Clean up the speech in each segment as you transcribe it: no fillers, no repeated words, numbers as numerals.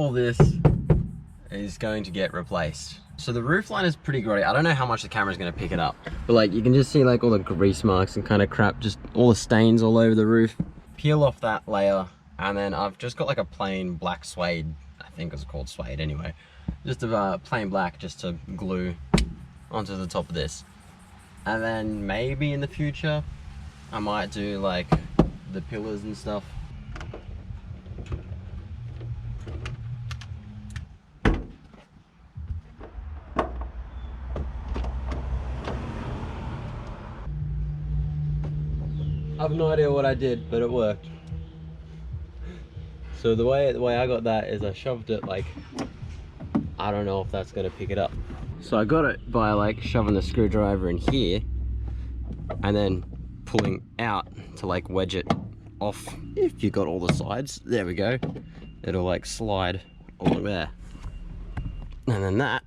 all this is going to get replaced. So the roof line is pretty grotty. I don't know how much the camera is going to pick it up, but like you can just see like all the grease marks and kind of crap, just all the stains all over the roof. Peel off that layer, and then I've just got like a plain black suede, I think it's called suede anyway, just a plain black just to glue onto the top of this. And then maybe in the future I might do like the pillars and stuff. I have no idea what I did, but it worked. So the way I got that is I shoved it like, I don't know if that's gonna pick it up. So I got it by like shoving the screwdriver in here and then pulling out to like wedge it off. If you got all the sides, there we go. It'll like slide along there. And then that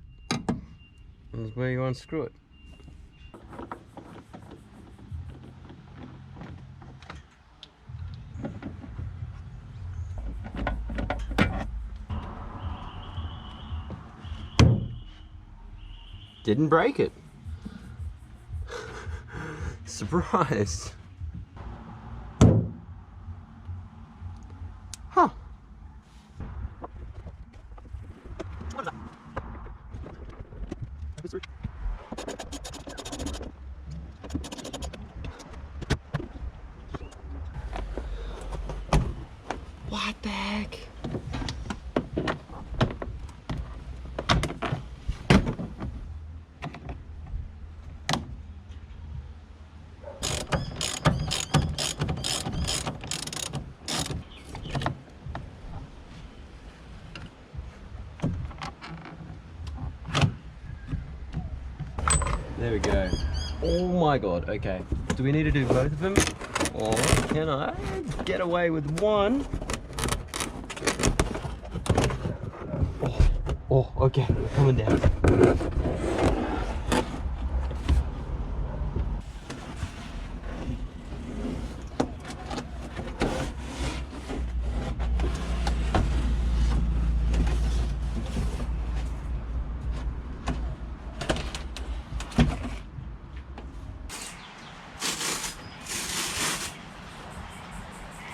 is where you unscrew it. Didn't break it. Surprise. Huh. What the heck? There we go. Oh my god, okay. Do we need to do both of them? Or can I get away with one? Oh, okay, we're coming down.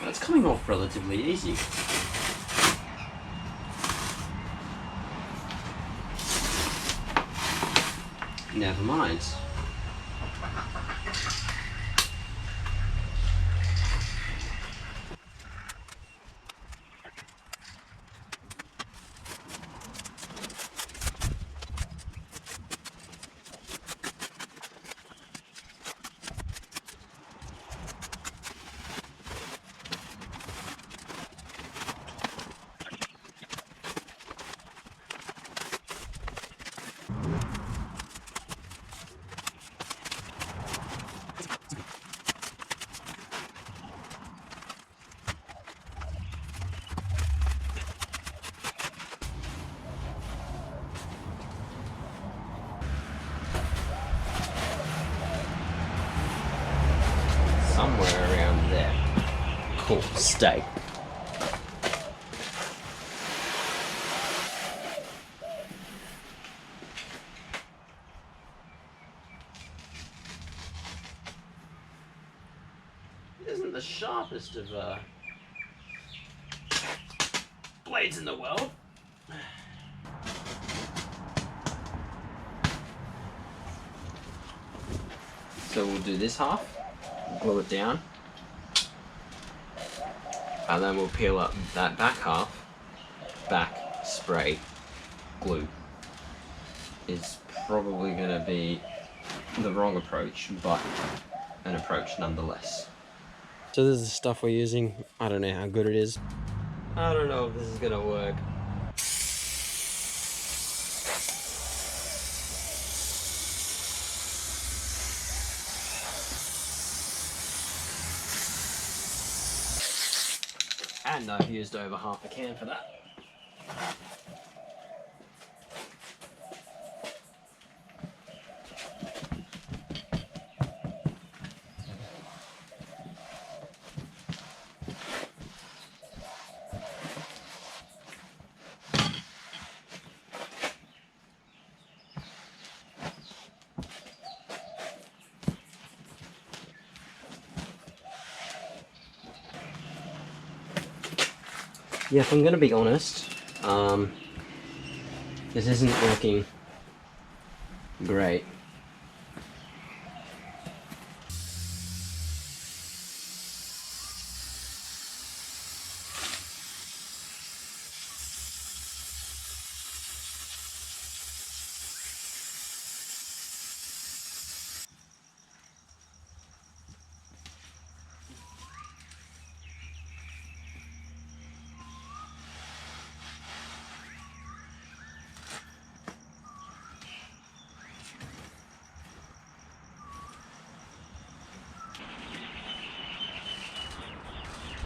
That's coming off relatively easy. Never mind. Somewhere around there. Cool, stay. It isn't the sharpest of blades in the world. So we'll do this half, glue it down, and then we'll peel up that back half, back, spray, glue. Is probably going to be the wrong approach, but an approach nonetheless. So this is the stuff we're using. I don't know how good it is. I don't know if this is going to work. And I've used over half a can for that. Yeah, if I'm gonna be honest, this isn't working great.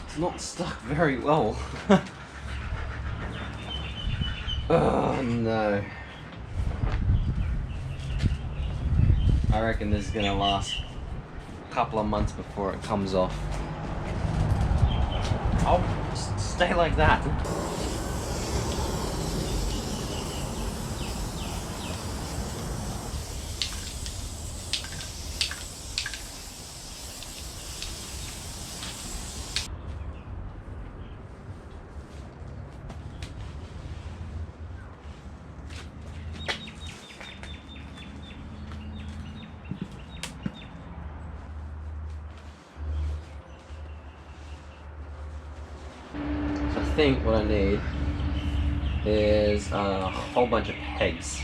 It's not stuck very well. Oh no. I reckon this is gonna last a couple of months before it comes off. I'll stay like that. I think what I need is a whole bunch of pegs.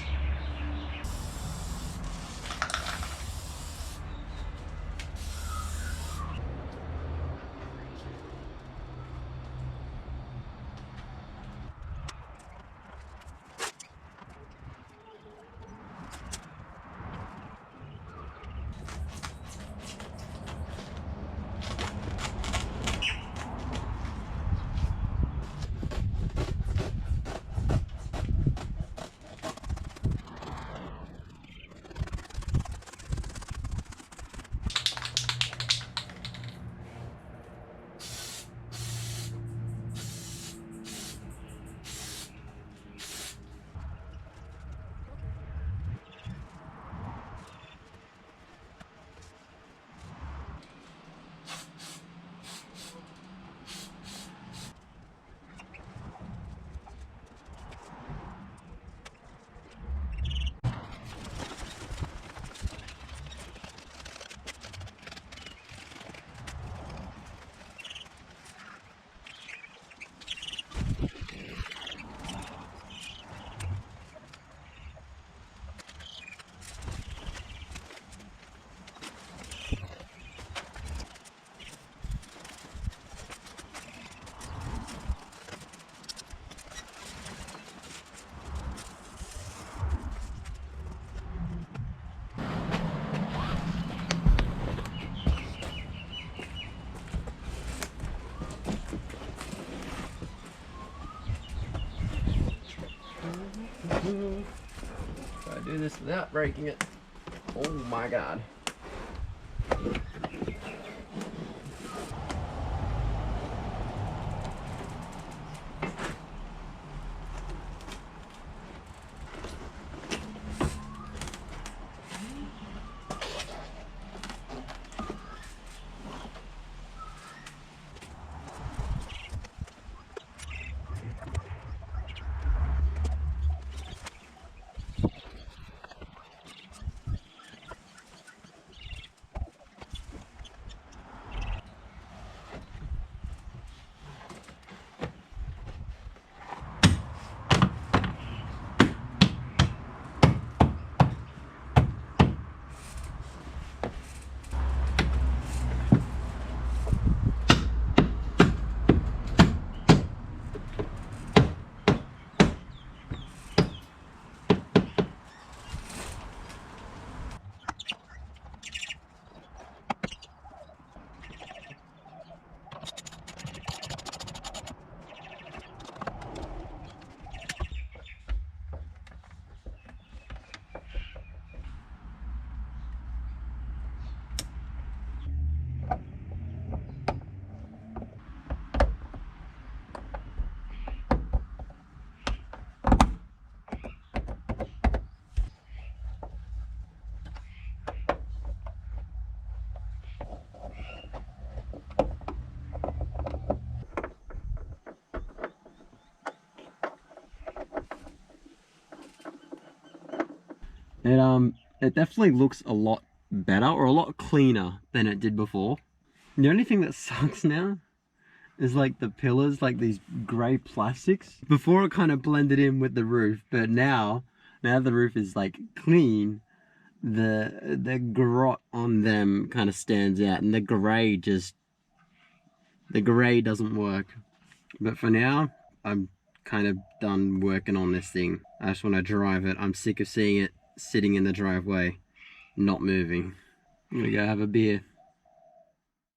Try to do this without breaking it. Oh my god. It definitely looks a lot better or a lot cleaner than it did before. The only thing that sucks now is like the pillars, like these grey plastics. Before it kind of blended in with the roof, but now the roof is like clean, the grot on them kind of stands out, and the grey doesn't work. But for now, I'm kind of done working on this thing. I just want to drive it. I'm sick of seeing it sitting in the driveway, not moving. I'm gonna go have a beer.